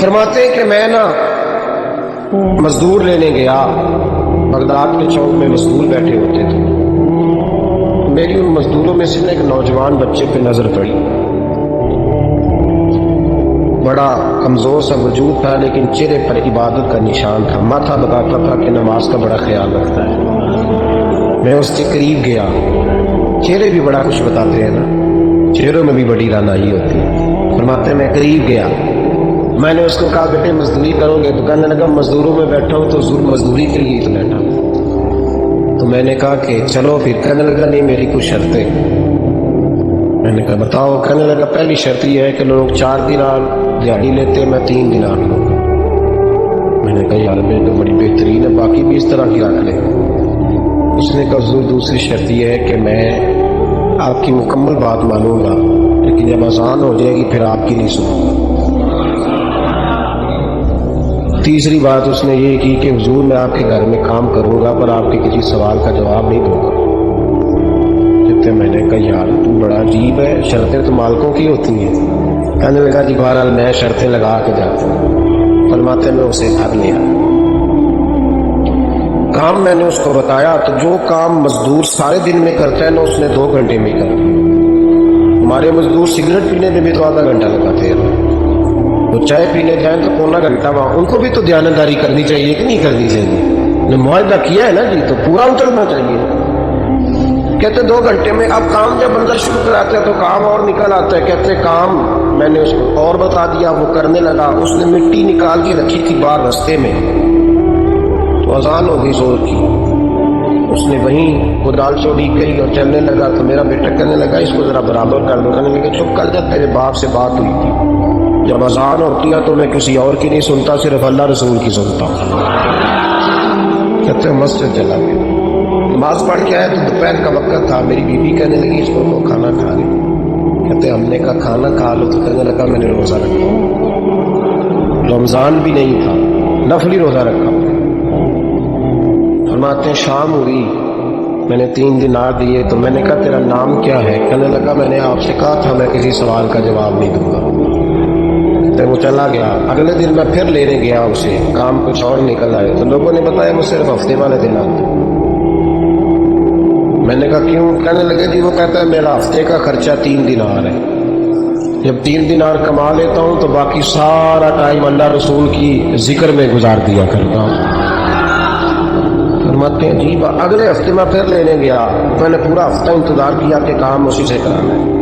فرماتے ہیں کہ میں نا مزدور لینے گیا، بغداد کے چوک میں مزدور بیٹھے ہوتے تھے، میری ان مزدوروں میں سے ایک نوجوان بچے پہ نظر پڑی، بڑا کمزور سا وجود تھا لیکن چہرے پر عبادت کا نشان تھا، ماتھا بتاتا تھا کہ نماز کا بڑا خیال رکھتا ہے۔ میں اس کے قریب گیا، چہرے بھی بڑا کچھ بتاتے ہیں نا، چہروں میں بھی بڑی رانائی ہوتی ہے۔ فرماتے ہیں میں قریب گیا، میں نے اس کو کہا بیٹے مزدوری کرو گے؟ تو کہنے لگا مزدوروں میں بیٹھا ہوں تو ضرور مزدوری کے لیے تو بیٹھا ہوں۔ تو میں نے کہا کہ چلو پھر، کہنے لگا نہیں میری کچھ شرطیں۔ میں نے کہا بتاؤ؟ کہنے لگا پہلی شرط یہ ہے کہ لوگ 4 دینار دیہڑی لیتے ہیں، میں 3 دینار لوں۔ میں نے کہا یار میری تو بڑی بہترین ہے، باقی بھی اس طرح کی رکھ لیں۔ اس نے کہا حضور دوسری شرط یہ ہے کہ میں آپ کی مکمل بات مانوں گا لیکن جب اذان ہو جائے گی پھر آپ کی نہیں سنوں گا۔ تیسری بات اس نے یہ کی کہ حضور میں آپ کے گھر میں کام کروں گا پر آپ کے کسی سوال کا جواب نہیں دوں گا۔ جب میں نے کہا یار تو بڑا عجیب ہے، شرطیں تو مالکوں کی ہوتی ہیں۔ کہنے لگا جی بہرحال میں شرطیں لگا کے جاتا ہوں۔ فرماتے میں اسے گھر لیا، کام میں نے اس کو بتایا تو جو کام مزدور سارے دن میں کرتا ہے نا اس نے 2 گھنٹے میں کر دیا۔ ہمارے مزدور سگریٹ پینے میں بھی تو آدھا گھنٹہ لگاتے ہیں، وہ چائے پینے جائیں تو پونا گھنٹہ وہاں۔ ان کو بھی تو دیانتداری کرنی چاہیے کہ نہیں کرنی چاہیے؟ نے معاہدہ کیا ہے نا جی تو پورا اترنا چاہیے۔ کہتے 2 گھنٹے میں، اب کام جب اندر شروع کراتے ہیں تو کام اور نکل آتا ہے۔ کہتے کام میں نے اس کو اور بتا دیا، وہ کرنے لگا۔ اس نے مٹی نکال کے رکھی تھی باہر رستے میں، تو اذان ہو گئی زور کی، اس نے وہیں کدال چوڑی کری اور چلنے لگا۔ تو میرا بیٹا کہنے لگا اس کو ذرا برابر کر دو۔ کہنے لگا چپ کر جا، تیرے باپ سے بات ہوئی تھی، جب اذان ہوتی ہے تو میں کسی اور کی نہیں سنتا، صرف اللہ رسول کی سنتا ہوں۔ کہتے مسجد چلا گیا، نماز پڑھ کے آیا تو دوپہر کا وقت تھا۔ میری بیوی کہنے لگی اس کو کھانا کھا لے۔ کہتے ہم نے کہا کھانا کھا لو، تو کہنے لگا میں نے روزہ رکھا، رمضان بھی نہیں تھا، نفلی روزہ رکھا۔ فرماتے ہیں شام ہوئی، میں نے 3 دینار دیے تو میں نے کہا تیرا نام کیا ہے؟ کہنے لگا میں نے آپ سے کہا تھا میں کسی سوال کا جواب نہیں دوں گا۔ تو وہ چلا گیا۔ اگلے دن میں پھر لینے گیا اسے، کام کچھ اور نکل آئے تو لوگوں نے بتایا وہ صرف ہفتے والے دن آتے۔ میں نے کہا کیوں؟ کہنے لگے جی وہ کہتا ہے میرا ہفتے کا خرچہ 3 دینار ہے، جب 3 دینار کما لیتا ہوں تو باقی سارا ٹائم اللہ رسول کی ذکر میں گزار دیا کرتا ہوں۔ فرماتے ہیں جی اگلے ہفتے میں پھر لینے گیا، میں نے پورا ہفتہ انتظار کیا کہ کام اسی سے کرانا ہے۔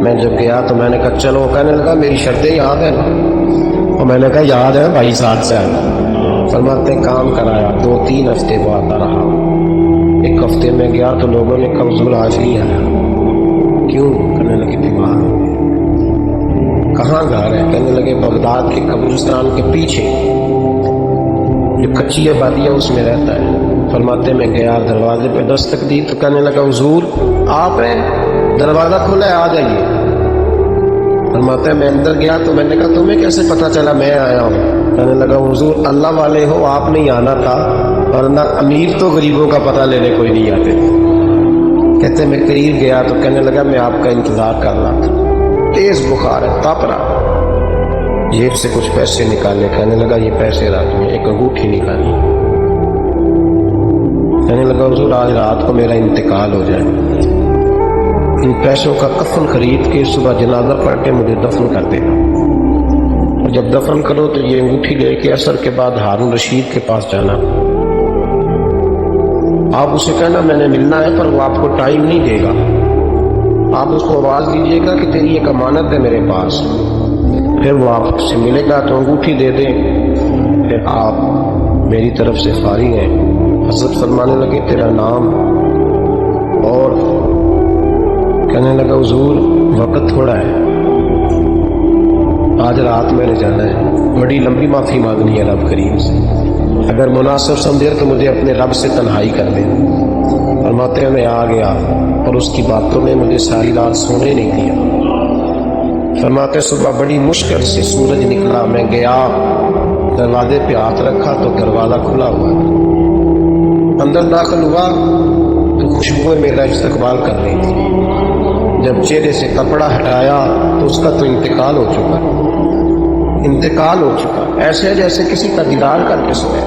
میں جب گیا تو میں نے کہا چلو، کہنے لگا میری شرطیں یاد ہیں؟ اور میں نے کہا یاد ہے بھائی، 7 سے آئے۔ فرماتے ہیں کام کرایا، 2-3 ہفتے وہ آتا رہا۔ 1 ہفتے میں گیا تو لوگوں نے کہا حضور آج نہیں آیا، کیوں؟ کہنے لگے بیمار ہو گئے۔ کہاں گھر ہے؟ کہنے لگے بغداد کے قبرستان کے پیچھے جو کچی آبادی ہے اس میں رہتا ہے۔ فرماتے میں گیا، دروازے پہ دستک دی تو کہنے لگا حضور آپ ہیں؟ دروازہ کھلا ہے، آ جائیے۔ فرماتے ہیں میں اندر گیا تو میں نے کہا تمہیں کیسے پتا چلا میں آیا ہوں؟ کہنے لگا حضور اللہ والے ہو، آپ نہیں آنا تھا، ورنہ امیر تو غریبوں کا پتہ لینے کوئی نہیں آتے۔ کہتے میں قریب گیا تو کہنے لگا میں آپ کا انتظار کر رہا تھا، تیز بخار ہے، تپ رہا۔ جیب سے کچھ پیسے نکالے، کہنے لگا یہ پیسے رات میں، ایک انگوٹھی نکالی۔ کہنے لگا حضور آج رات کو میرا انتقال ہو جائے، ان پیسوں کا کفن خرید کے صبح جنازہ پڑھ کے مجھے دفن کر دینا، اور جب دفن کرو تو یہ انگوٹھی لے کے عصر کے بعد ہارون رشید کے پاس جانا، آپ اسے کہنا میں نے ملنا ہے پر وہ آپ کو ٹائم نہیں دے گا، آپ اس کو آواز دیجیے گا کہ تیری ایک امانت ہے میرے پاس، پھر وہ آپ سے ملے گا تو انگوٹھی دے دیں، پھر آپ میری طرف سے فارغ ہیں۔ حضرت فرمانے لگے تیرا نام؟ اور کہنے لگا حضور وقت تھوڑا ہے، آج رات میں نے جانا ہے، بڑی لمبی معافی مانگنی ہے رب کریم سے، اگر مناسب سمجھے تو مجھے اپنے رب سے تنہائی کر دیں۔ فرماتے ہیں میں آ گیا اور اس کی باتوں نے مجھے ساری رات سونے نہیں دیا۔ فرماتے صبح بڑی مشکل سے سورج نکلا، میں گیا دروازے پہ ہاتھ رکھا تو دروازہ کھلا ہوا تھا، اندر داخل ہوا تو خوشبوئیں میرا استقبال کر رہی تھی، جب چہرے سے کپڑا ہٹایا تو اس کا تو انتقال ہو چکا، انتقال ہو چکا، ایسے جیسے کسی کا دیدار کر کے سویا۔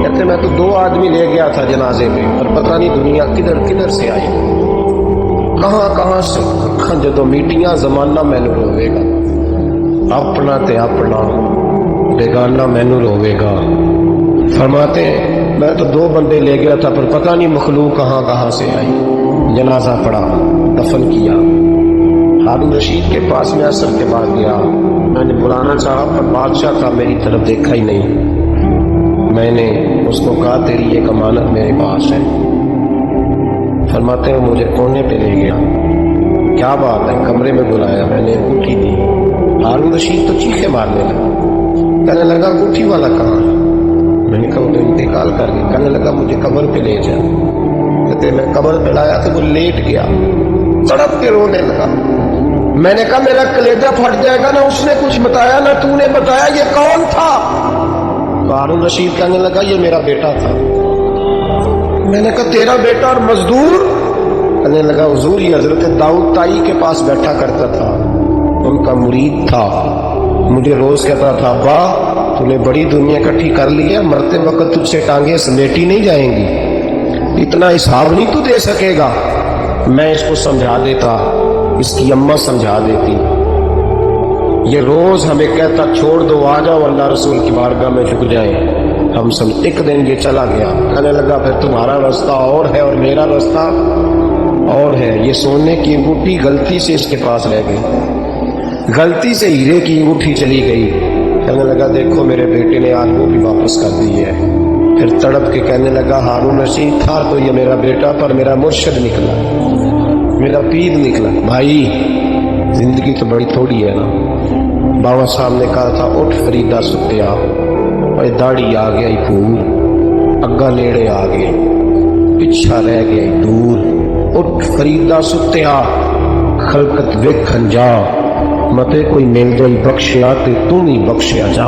کہتے میں تو 2 آدمی لے گیا تھا جنازے میں، اور پتہ نہیں دنیا کدھر کدھر سے آئی، کہاں کہاں سے جدو میٹیاں زمانہ مینو روے گا، اپنا تے اپنا بیگانہ مینو روے گا۔ فرماتے ہیں میں تو 2 بندے لے گیا تھا، پر پتہ نہیں مخلوق کہاں کہاں سے آئی۔ جنازہ پڑا، دفن کیا۔ ہارون رشید کے پاس میں عصر کے بعد گیا، میں نے بلانا چاہا پر بادشاہ کا میری طرف دیکھا ہی نہیں۔ میں نے اس کو کہا تیری ایک امانت میرے پاس ہے۔ فرماتے ہیں مجھے کونے پہ لے گیا، کیا بات ہے، کمرے میں بلایا، میں نے انگوٹھی دی۔ ہارون رشید تو چیخے مارنے لگا، کہنے لگا انگوٹھی والا کہاں ہے؟ میں نے کہا وہ تو انتقال کر گیا۔ کہنے لگا مجھے قبر پہ لے جا۔ کہتے میں قبر پہ لایا تو وہ لیٹ گیا، تڑپ کے رونے لگا۔ میں نے کہا میرا کلیجہ پھٹ جائے گا، نہ اس نے کچھ بتایا نہ تو نے بتایا، یہ کون تھا؟ ہارون رشید کہنے لگا یہ میرا بیٹا تھا۔ میں نے کہا تیرا بیٹا اور مزدور؟ کہنے لگا حضور یہ حضرت داؤد تائی کے پاس بیٹھا کرتا تھا، ان کا مرید تھا، مجھے روز کہتا تھا ابا تو نے بڑی دنیا اکٹھی کر لی ہے، مرتے وقت تجھ سے ٹانگیں سمیٹی نہیں جائیں گی، اتنا حساب نہیں تو دے سکے گا۔ میں اس کو سمجھا دیتا، اس کی اماں سمجھا دیتی۔ یہ روز ہمیں کہتا چھوڑ دو، آ جاؤ اللہ رسول کی بارگاہ میں جھک جائیں۔ ہم سب ایک دن یہ چلا گیا، کہنے لگا پھر تمہارا راستہ اور ہے اور میرا راستہ اور ہے۔ یہ سونے کی انگوٹھی غلطی سے اس کے پاس رہ گئی، غلطی سے ہیرے کی انگوٹھی چلی گئی۔ کہنے لگا دیکھو میرے بیٹے نے آج وہ بھی واپس کر دی ہے۔ پھر تڑپ کے کہنے لگا ہارون رشید تھا تو یہ میرا بیٹا، پر میرا مرشد نکلا، میرا پیر نکلا۔ بھائی زندگی تو بڑی تھوڑی ہے نا۔ بابا صاحب نے کہا تھا اٹھ فریدہ ستیا، اور داڑھی آ گیا پور، اگا نیڑے آ گئے، پچھا رہ گیا دور۔ اٹھ فریدہ ستیا، خلقت ویکھن جا، متے کوئی مل گئی بخشیا تے تو نہیں بخشیا جا۔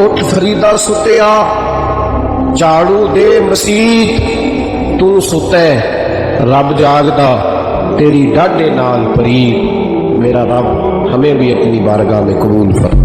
اٹھ فریدہ ستیا، جھاڑو دے مسیت، تو ستے رب جاگدا، تیری ڈاڈے نال پرید۔ میرا رب ہمیں بھی اپنی بارگاہ میں قبول فرما۔